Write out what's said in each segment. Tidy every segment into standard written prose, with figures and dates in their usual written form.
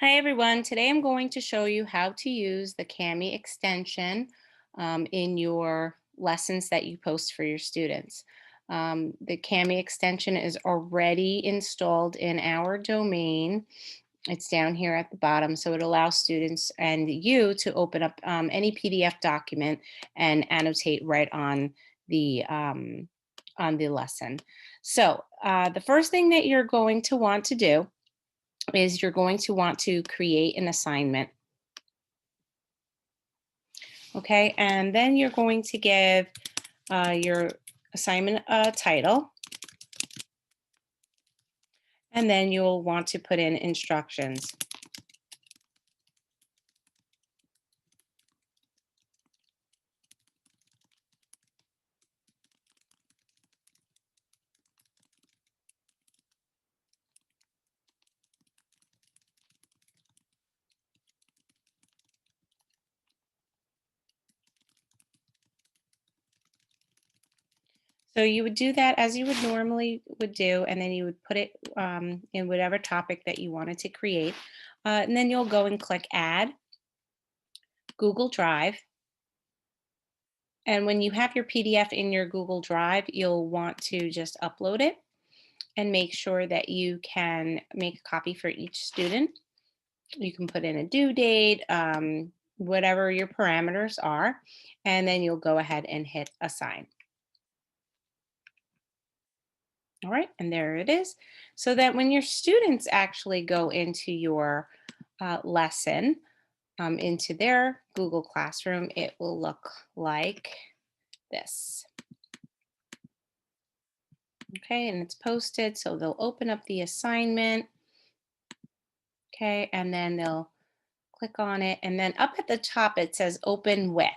Hi everyone, today I'm going to show you how to use the Kami extension in your lessons that you post for your students. The Kami extension is already installed in our domain. It's down here at the bottom, so it allows students and you to open up any PDF document and annotate right on the lesson. So the first thing that you're going to want to do is you're going to want to create an assignment. Okay, and then you're going to give your assignment a title, and then you'll want to put in instructions. So you would do that as you would normally would do, and then you would put it in whatever topic that you wanted to create. And then you'll go and click Add, Google Drive. And when you have your PDF in your Google Drive, you'll want to just upload it and make sure that you can make a copy for each student. You can put in a due date, whatever your parameters are, and then you'll go ahead and hit assign. All right, and there it is. So that when your students actually go into your lesson, into their Google Classroom, it will look like this. Okay, and it's posted, so they'll open up the assignment. Okay, and then they'll click on it, and then up at the top it says open with.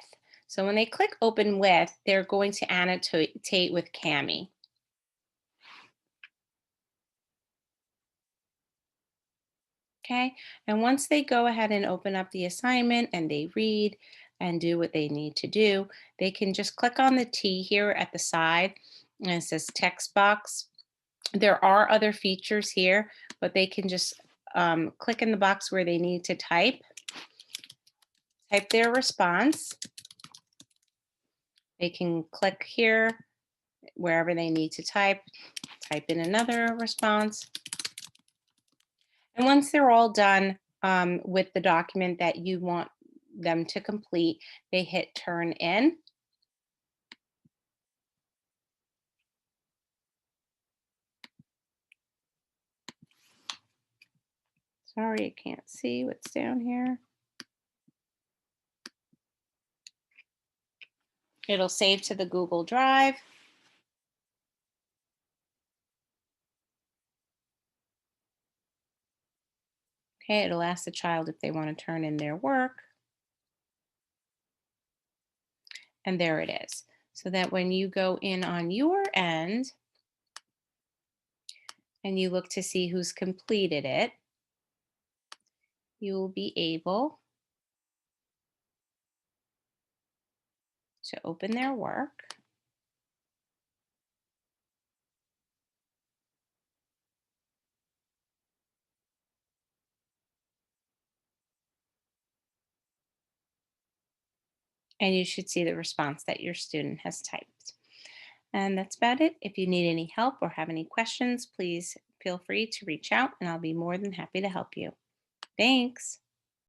So when they click open with, they're going to annotate with Kami. Okay, and once they go ahead and open up the assignment and they read and do what they need to do, they can just click on the T here at the side, and it says text box. There are other features here, but they can just click in the box where they need to type their response. They can click here wherever they need to type in another response. And once they're all done with the document that you want them to complete, they hit turn in. Sorry, I can't see what's down here. It'll save to the Google Drive. Okay, it'll ask the child if they want to turn in their work. And there it is. So that when you go in on your end and you look to see who's completed it, you will be able to open their work. And you should see the response that your student has typed. And that's about it. If you need any help or have any questions, please feel free to reach out and I'll be more than happy to help you. Thanks.